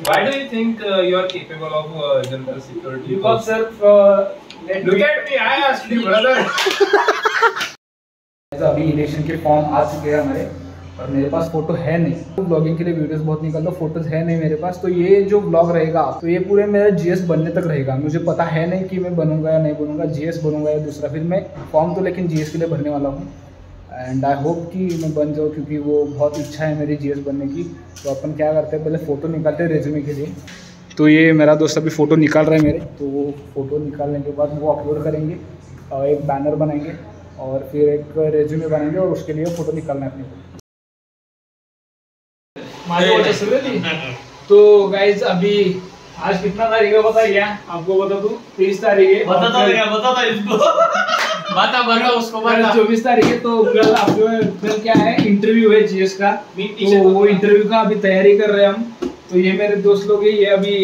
Why do you think you are capable of general security? Because sir, look at me. I asked you, brother. अभी election के form आ चुके हैं हमारे और मेरे pass photo है नहीं, तो ब्लॉगिंग के लिए वीडियोस बहुत निकलता, फोटोज है नहीं मेरे पास। तो ये जो ब्लॉग रहेगा तो ये पूरे मेरा जीएस बनने तक रहेगा। मुझे पता है नहीं कि मैं बनूंगा या नहीं बनूंगा, जीएस बनूंगा या दूसरा। फिर मैं फॉर्म तो लेकिन जीएस के लिए भरने वाला हूँ एंड आई होप कि मैं बन जाऊँ, क्योंकि वो बहुत इच्छा है मेरी जीएस बनने की। तो अपन क्या करते हैं, पहले फ़ोटो निकालते हैं रेज्यूमे के लिए। तो ये मेरा दोस्त अभी फ़ोटो निकाल रहा है मेरे, तो वो फ़ोटो निकालने के बाद वो अपलोड करेंगे और एक बैनर बनाएंगे और फिर एक रेज्यूमे बनाएंगे और उसके लिए फ़ोटो निकालना है अपने को। तो गाइज अभी आज कितना तारीख है पता क्या आपको? बता दूं 23 तारीख है। बता इसको बता उसको 24 तारीख है। तो कल क्या है, इंटरव्यू है जीएस का। तो वो इंटरव्यू का अभी तैयारी कर रहे हैं हम। तो ये मेरे दोस्त लोग है, ये अभी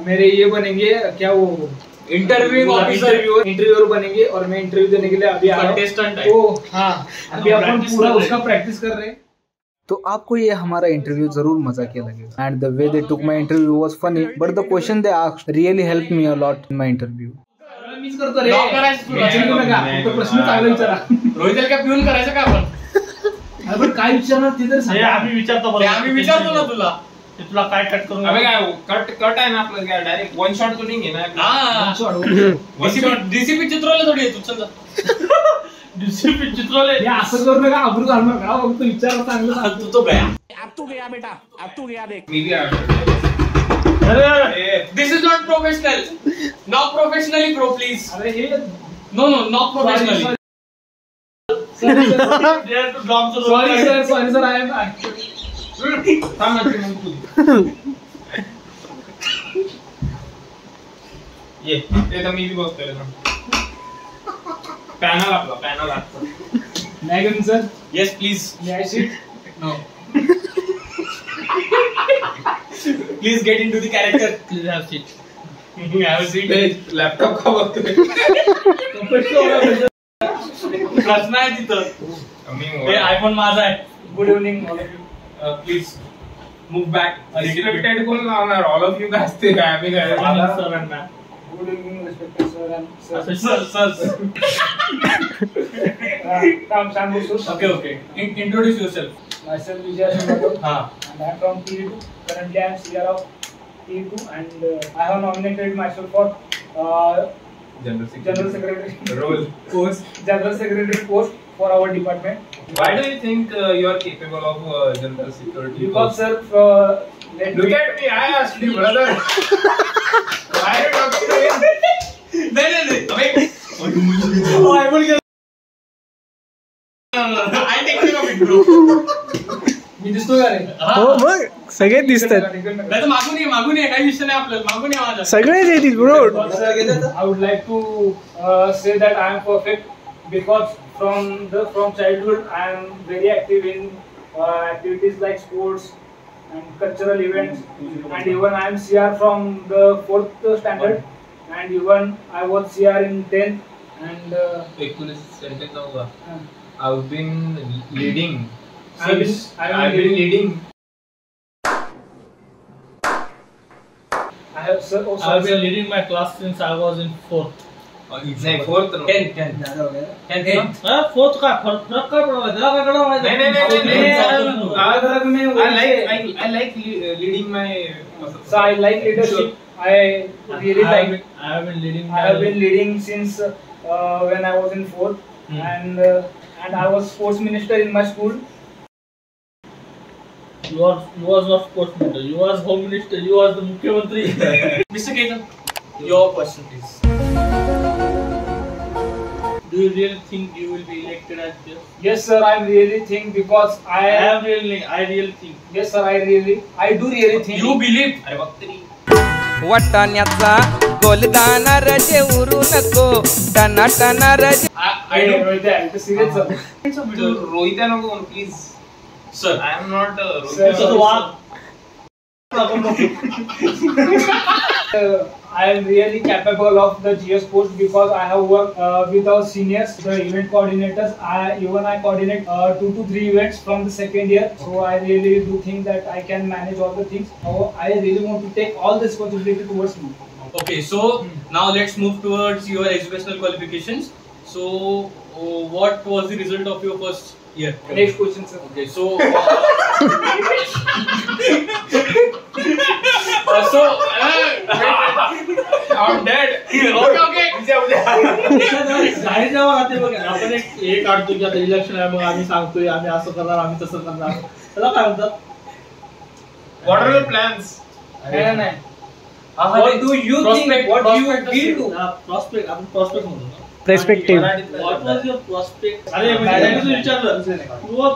मेरे ये बनेंगे क्या, वो इंटरव्यूअर बनेंगे और मैं इंटरव्यू देने के लिए अभी आया हूं। तो हाँ, अभी अपन पूरा उसका प्रैक्टिस कर रहे हैं। तो आपको ये हमारा इंटरव्यू जरूर मजाकिया लगेगा and the way they took my interview was funny, but the question they asked really helped me a lot in my interview. Miss करतो रे, तो प्रश्न चांगला विचारा। रोहितला काय पिऊन करायचं का आपण? आपण काय विचारणार ते तर सांग। आम्ही विचारतो ना तुला, ते तुला काय कट करून? अबे काय कट आहे ना आपलं, काय डायरेक्ट वन शॉट शूटिंग आहे ना। हां, वन शॉट डीसीपी चित्रवले थोडी आहे तू। चल डीसीपी चित्रवले हे असं करू नका, आबरू घालू नका। फक्त विचार चांगलं सांग। तू तो गया, अब तू गया बेटा, अब तू गया देख। मी भी आ अरे this is not professional, not professionally pro please. अरे hey no not professionally. Sorry sir I am ये तर मी भी बसतोय ना। पॅनल आपला पॅनल आपला नाही घेऊन sir. Yes please. I seat no please get into the character. Please have seat. Have seat. Laptop का बघतोय? प्रश्न आहे तिथं। हे आयफोन माझा आहे। Good evening all of you. Please move back. Respected कोण लावणार? ऑल ऑफ यू काय असते काय? आम्ही काय सरांना good evening respected sir. Sir काम सांगू sir. Okay introduce yourself. Myself Vijay Sundar. And I am from TE2. Currently I am CR of TE2 and I have nominated myself for General Secretary role post. General Secretary post for our department. Why do you think you are capable of General Security? Because sir, look at me. I asked you, brother. Why are you talking to me? No. I will get. I take care of it, bro. मी दिसतो का रे? हो मग सगळे दिसतात। नाही तर मागून ये काही विषय नाही आपल्याला, मागून ये माझा। सगळेच येतील bro. I would like to say that I am perfect because from childhood I am very active in activities like sports and cultural events, and even I am CR from the 4th standard and even I was CR in 10th and एक तुला sentence होगा। I've been leading. I've been leading. I've been leading my class since I was in 4th. नहीं 4th no 10th हाँ 4th का फर्क क्या पड़ा है? जरा क्या पड़ा है? नहीं I like leading my, so I like leadership. I really like. I have been leading since when I was in 4th and I was sports minister in my school. You was not sports minister. You was home minister. You was the Mukhyamantri. Mr. Ketan, your question please. Do you really think you will be elected as judge? Yes sir, I really think because I really think. Yes sir, I do really think. You believe? अरे बक्तरी. वटाण्याचा गोलदाना रजे उरू नको टना टना रजे। I don't know that. It's serious sir. Rohit नको please. Sir, I am not. Sir, I am really capable of the GS post because I have worked with our seniors, the event coordinators. I coordinate 2 to 3 events from the second year. So I really do think that I can manage all the things. I really want to take all the responsibility towards me. Okay, so now let's move towards your educational qualifications. So what was the result of your first year? Next question, sir. Okay, so I'm dead. okay. आपण एक काढतो की आता election आहे, मग आम्ही सांगतोय आम्ही असं करणार आम्ही तसं करणार, त्याला काय म्हणतात? What are your plans? नाही. What do you think? What you will do? Prospect, आपण prospect म्हणतो ना. Perspective. What was your prospect? अरे मी तुला विचारलं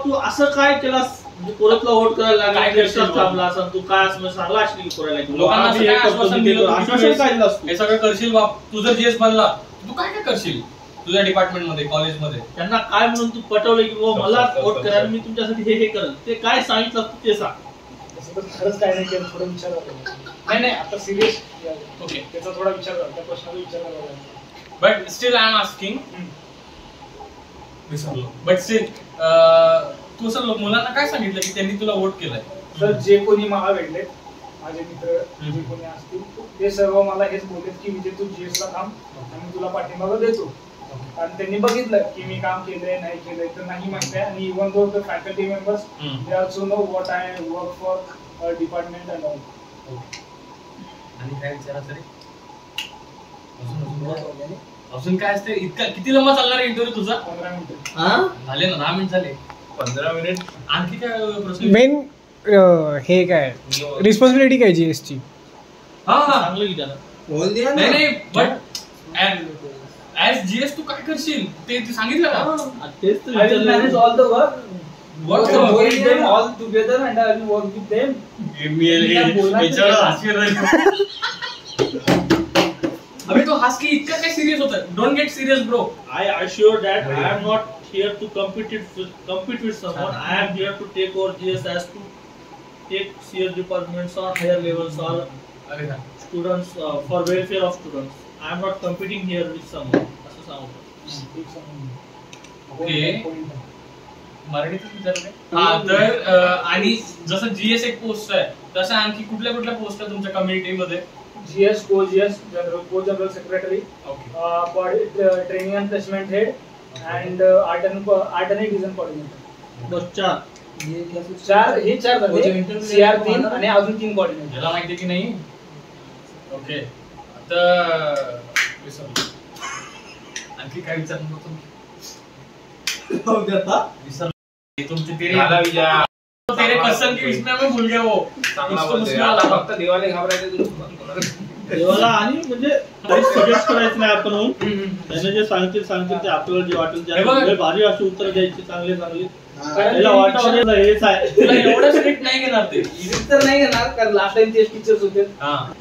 तू असं काय केलास, कोर्टला वोट करायला लागला, थांबला असं तू काय असं सांगला असली करायला, लोकांना असं काय आश्वासन दिलं, आश्वासन काय दिलं असतं? हे सगळं करशील बाप, तू जर जीएस बनला तू काय काय करशील तुझ्या डिपार्टमेंट मध्ये, कॉलेज मध्ये? त्यांना काय म्हणून तू पटवलं की बाबा मला वोट करा, मी तुमच्यासाठी हे करेल, ते काय सांगितलं तू ते सांग. खरंच काय नाही केलं, थोडं विचार नाही आता सिरियस. ओके, त्याचा थोडा विचार करा, त्या प्रश्नाचा विचार करावा. But still I am asking, but still तू असं मुलांना काय सांगितलं की त्यांनी तुला वोट केलंय? तर जे कोणी मला भेटले, माझे मित्र जे कोणी असतील, ते सर्व मला हेच बोललेत की विजय तू जीएस ला थांब आणि तुला पाठिंबा देतो. आणि त्यांनी बघितलं की मी काम केलंय नाही केलंय तर नाही म्हणताय. आणि even though the faculty members they also know what I work for department and all. आणि काय विचारायचं रे अजून काय असते? इतका किती लंबा चालणार आहे इंटरव्ह्यू तुझा? 15 मिनिटं झाले ना, 10 मिनिट झाले. 15 मिनिट. आणखी काय प्रश्न? मेन हे काय रिस्पॉन्सिबिलिटी काय जीएसची? चांगलं की त्याला नाही बट ऍज जीएस तू काय करशील ते सांगितलं ना. तेच तर I will manage all the work. Work Work with them all together and I will work with them. अबे तो हस की इतका काय सिरियस होता? Don't get serious bro. I assure that I am not here to compete with someone. I am here to take over GS as to take CS departments or higher levels or students for welfare of students. I am not competing here with someone. असं सांगतो. Okay, मराठीत विचारलंय. तर आणि जसं GS एक post आहे तसं आणखी कुठल्या कुठल्या पोस्ट आहे तुमच्या कम्युनिटी मध्ये? GS, co-GS, co-general secretary, training and placement head, and alternate vision coordinator. बस 4 हे 4 झाले. CR 3 आणि अजून 3 coordinator. याला माहिती की नाही? ओके, आता आणखी काय विचारलं होतं? तुमचे तेरे क्वेश्चन की इसमें मैं भूल गया वो. फक्त देवाला घाबरायचं. देवाला आणि म्हणजे सजेस्ट करायचं नाही आपण होऊन त्यांना जे सांगतील ते आपल्याला जे वाटेल ते भारी अशी उत्तर द्यायची चांगले. त्याला वाटावं हेच आहे. तुला एवढं स्ट्रिक्ट नाही घेणार ते. तर नाही घेणार कारण लास्ट टाइम तेच टीचर्स होते.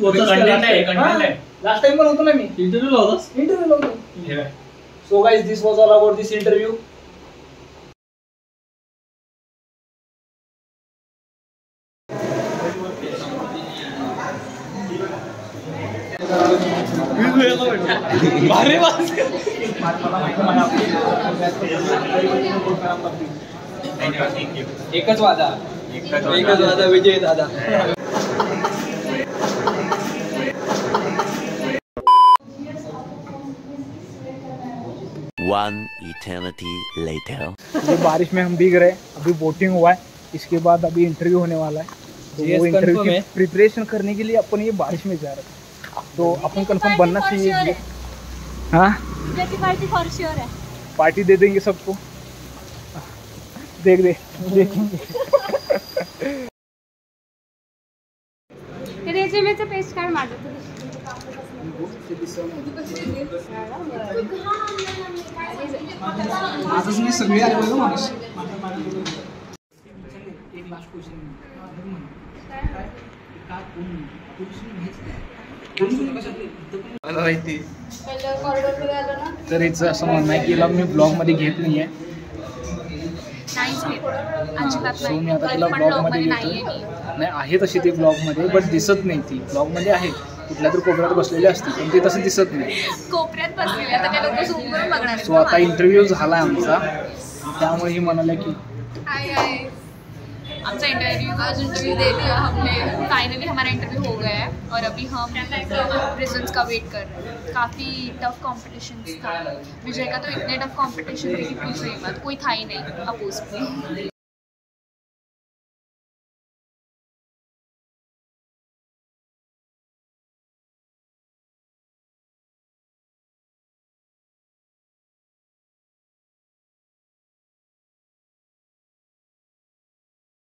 कंटेंट आहे. लास्ट टाइम पण होतो ना मी. इंटरव्ह्यूला होतास? इंटरव्ह्यूला होतो. सो गाइस, दिस वाज ऑल अबाउट दिस इंटरव्ह्यू. एकच वादा विजय दादा. One eternity later. बारिश में हम भीग रहे, अभी वोटिंग हुआ है, इसके बाद अभी इंटरव्यू होने वाला है. तो वो इंटरव्यू की प्रिपरेशन करने के लिए अपन ये बारिश में जा रहे हैं. तो अपन कंफर्म बनना चाहिए. हाँ, पार्टी फॉर श्योर है. पार्टी दे देंगे सबको. देखेंगे. रेझ्युमेचं पेस्ट कार्ड माझं. सगळे आले बघा माणूस. तर हिचं असं म्हणणं आहे की हिला मी ब्लॉग मध्ये घेत नाहीये. नाहीच घेत, अजिबात So, मी नाही. आता तिला पण ब्लॉग ब्लॉग मध्ये मध्ये नाहीये घेतो. मी. नाही आहे तशी ती ब्लॉगमध्ये, बट दिसत नाही ती. ब्लॉगमध्ये आहे, कुठल्या तरी कोपऱ्यात बसलेले असते, पण ते तसं दिसत नाही. कोपऱ्यात बसलेले आता ते लोक झूम करून बघणार. सो आता इंटरव्ह्यू झाला आमचा, त्यामुळे ही म्हणाले की हमने फाइनली हमारा इंटरव्यू हो गया है और अभी हम रिजल्ट्स का वेट कर रहे हैं. काफ़ी टफ कॉम्पिटिशन था. विजय का तो इतने टफ कॉम्पिटिशन थी कि पूछो ही मत, कोई था ही नहीं अपोज में.